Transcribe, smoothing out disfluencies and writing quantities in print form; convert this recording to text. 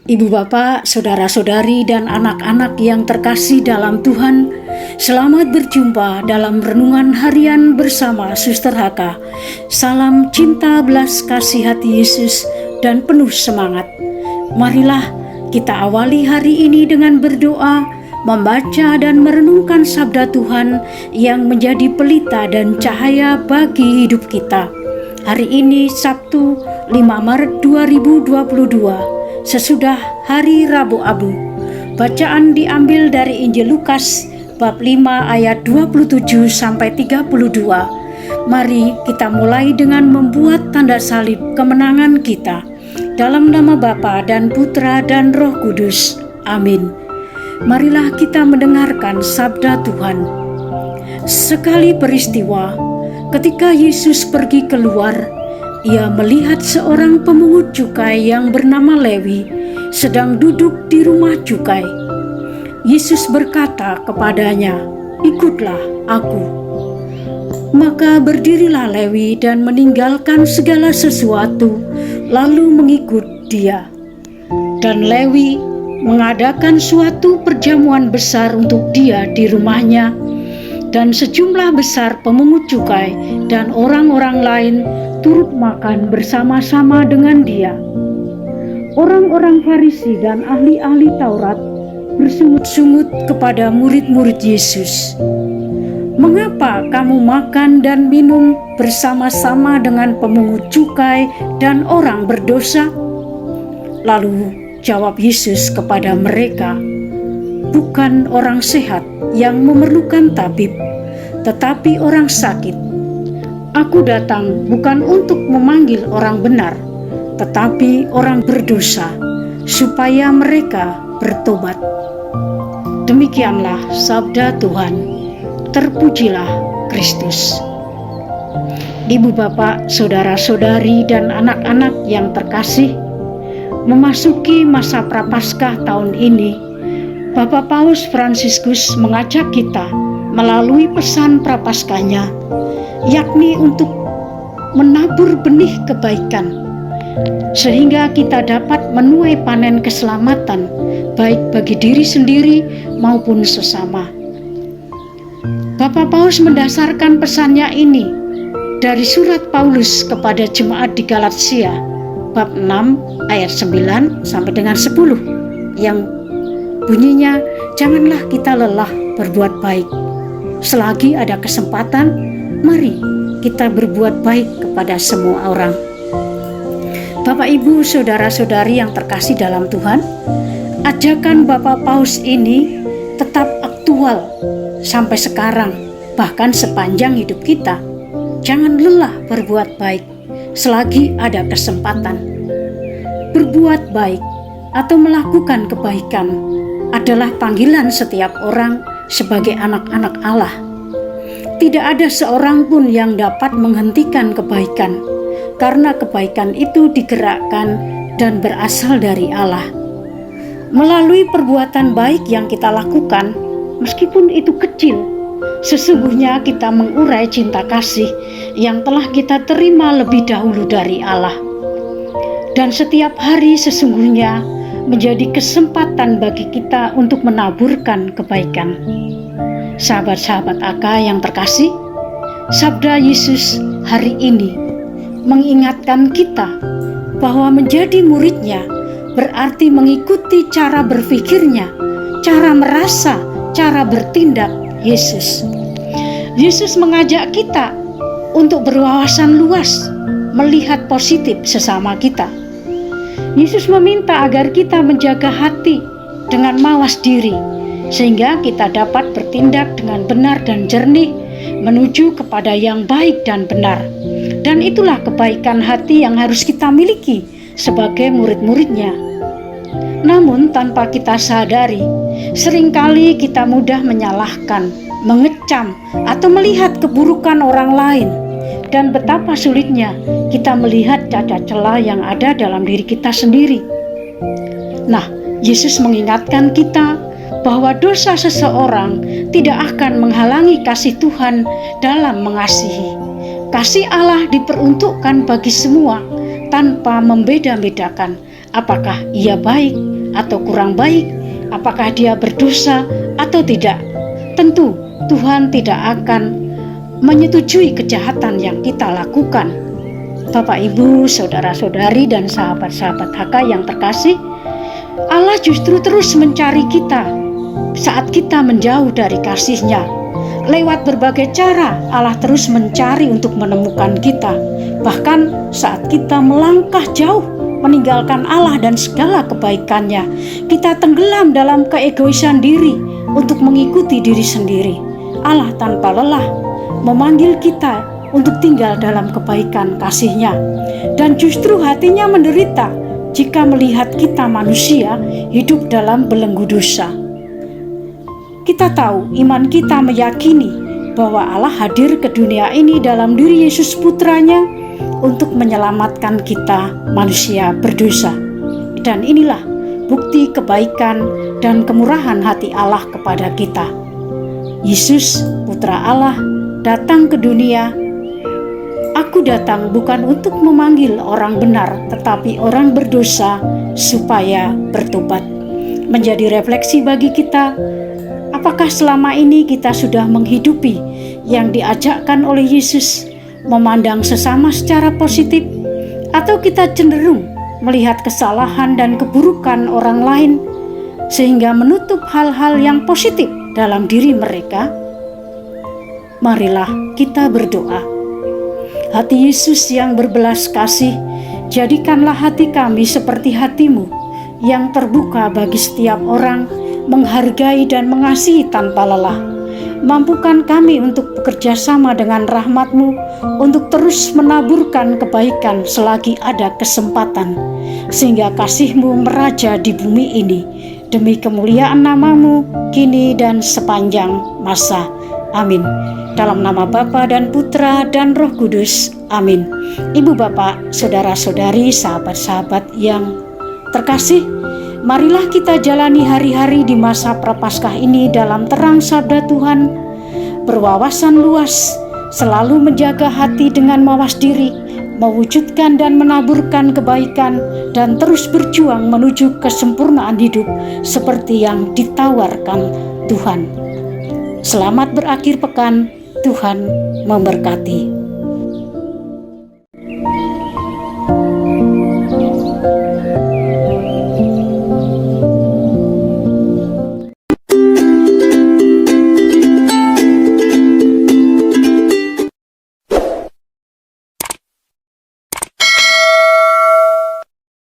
Ibu bapak, saudara-saudari dan anak-anak yang terkasih dalam Tuhan, selamat berjumpa dalam renungan harian bersama Suster Haka. Salam cinta, belas kasih hati Yesus dan penuh semangat. Marilah kita awali hari ini dengan berdoa, membaca dan merenungkan sabda Tuhan yang menjadi pelita dan cahaya bagi hidup kita. Hari ini Sabtu 5 Maret 2022, sesudah hari Rabu Abu. Bacaan diambil dari Injil Lukas bab 5 ayat 27 sampai 32. Mari kita mulai dengan membuat tanda salib kemenangan kita. Dalam nama Bapa dan Putra dan Roh Kudus. Amin. Marilah kita mendengarkan sabda Tuhan. Sekali peristiwa, ketika Yesus pergi keluar, ia melihat seorang pemungut cukai yang bernama Lewi sedang duduk di rumah cukai. Yesus berkata kepadanya, "Ikutlah aku." Maka berdirilah Lewi dan meninggalkan segala sesuatu, lalu mengikut dia. Dan Lewi mengadakan suatu perjamuan besar untuk dia di rumahnya, dan sejumlah besar pemungut cukai dan orang-orang lain turut makan bersama-sama dengan dia. Orang-orang Farisi dan ahli-ahli Taurat bersungut-sungut kepada murid-murid Yesus, "Mengapa kamu makan dan minum bersama-sama dengan pemungut cukai dan orang berdosa?" Lalu jawab Yesus kepada mereka, "Bukan orang sehat yang memerlukan tabib, tetapi orang sakit. Aku datang bukan untuk memanggil orang benar, tetapi orang berdosa, supaya mereka bertobat." Demikianlah sabda Tuhan. Terpujilah Kristus. Ibu bapak, saudara-saudari dan anak-anak yang terkasih, memasuki masa Prapaskah tahun ini, Bapak Paus Fransiskus mengajak kita melalui pesan Prapaskahnya, yakni untuk menabur benih kebaikan, sehingga kita dapat menuai panen keselamatan, baik bagi diri sendiri maupun sesama. Bapak Paus mendasarkan pesannya ini dari surat Paulus kepada jemaat di Galatia, bab 6 ayat 9 sampai dengan 10, yang bunyinya, "Janganlah kita lelah berbuat baik. Selagi ada kesempatan, mari kita berbuat baik kepada semua orang." Bapak, Ibu, saudara-saudari yang terkasih dalam Tuhan, ajakan Bapak Paus ini tetap aktual sampai sekarang, bahkan sepanjang hidup kita. Jangan lelah berbuat baik selagi ada kesempatan. Berbuat baik atau melakukan kebaikan adalah panggilan setiap orang sebagai anak-anak Allah. Tidak ada seorang pun yang dapat menghentikan kebaikan, karena kebaikan itu digerakkan dan berasal dari Allah. Melalui perbuatan baik yang kita lakukan, meskipun itu kecil, sesungguhnya kita mengurai cinta kasih yang telah kita terima lebih dahulu dari Allah. Dan setiap hari sesungguhnya menjadi kesempatan bagi kita untuk menaburkan kebaikan. Sahabat-sahabat Aka yang terkasih, sabda Yesus hari ini mengingatkan kita bahwa menjadi muridnya berarti mengikuti cara berpikirnya, cara merasa, cara bertindak Yesus. Yesus mengajak kita untuk berwawasan luas, melihat positif sesama kita. Yesus meminta agar kita menjaga hati dengan mawas diri, sehingga kita dapat bertindak dengan benar dan jernih menuju kepada yang baik dan benar. Dan itulah kebaikan hati yang harus kita miliki sebagai murid-muridnya. Namun tanpa kita sadari, seringkali kita mudah menyalahkan, mengecam, atau melihat keburukan orang lain. Dan betapa sulitnya kita melihat cacat celah yang ada dalam diri kita sendiri. Nah, Yesus mengingatkan kita bahwa dosa seseorang tidak akan menghalangi kasih Tuhan dalam mengasihi. Kasih Allah diperuntukkan bagi semua tanpa membeda-bedakan apakah ia baik atau kurang baik, apakah dia berdosa atau tidak. Tentu Tuhan tidak akan menyetujui kejahatan yang kita lakukan. Bapak, Ibu, saudara-saudari, dan sahabat-sahabat HK yang terkasih, Allah justru terus mencari kita saat kita menjauh dari kasih-Nya. Lewat berbagai cara, Allah terus mencari untuk menemukan kita. Bahkan saat kita melangkah jauh, meninggalkan Allah dan segala kebaikan-Nya, kita tenggelam dalam keegoisan diri untuk mengikuti diri sendiri. Allah tanpa lelah memanggil kita untuk tinggal dalam kebaikan kasih-Nya. Dan justru hatinya menderita jika melihat kita manusia hidup dalam belenggu dosa. Kita tahu, iman kita meyakini bahwa Allah hadir ke dunia ini dalam diri Yesus Putranya untuk menyelamatkan kita manusia berdosa. Dan inilah bukti kebaikan dan kemurahan hati Allah kepada kita. Yesus, Putra Allah, datang ke dunia. Aku datang bukan untuk memanggil orang benar, tetapi orang berdosa supaya bertobat. Menjadi refleksi bagi kita, apakah selama ini kita sudah menghidupi yang diajakkan oleh Yesus, memandang sesama secara positif, atau kita cenderung melihat kesalahan dan keburukan orang lain sehingga menutup hal-hal yang positif dalam diri mereka? Marilah kita berdoa. Hati Yesus yang berbelas kasih, jadikanlah hati kami seperti hati-Mu yang terbuka bagi setiap orang, menghargai dan mengasihi tanpa lelah. Mampukan kami untuk bekerja sama dengan rahmat-Mu, untuk terus menaburkan kebaikan selagi ada kesempatan, sehingga kasih-Mu meraja di bumi ini, demi kemuliaan nama-Mu, kini dan sepanjang masa. Amin. Dalam nama Bapa dan Putra dan Roh Kudus. Amin. Ibu, Bapak, saudara-saudari, sahabat-sahabat yang terkasih, marilah kita jalani hari-hari di masa Prapaskah ini dalam terang sabda Tuhan, berwawasan luas, selalu menjaga hati dengan mawas diri, mewujudkan dan menaburkan kebaikan, dan terus berjuang menuju kesempurnaan hidup seperti yang ditawarkan Tuhan. Selamat berakhir pekan, Tuhan memberkati.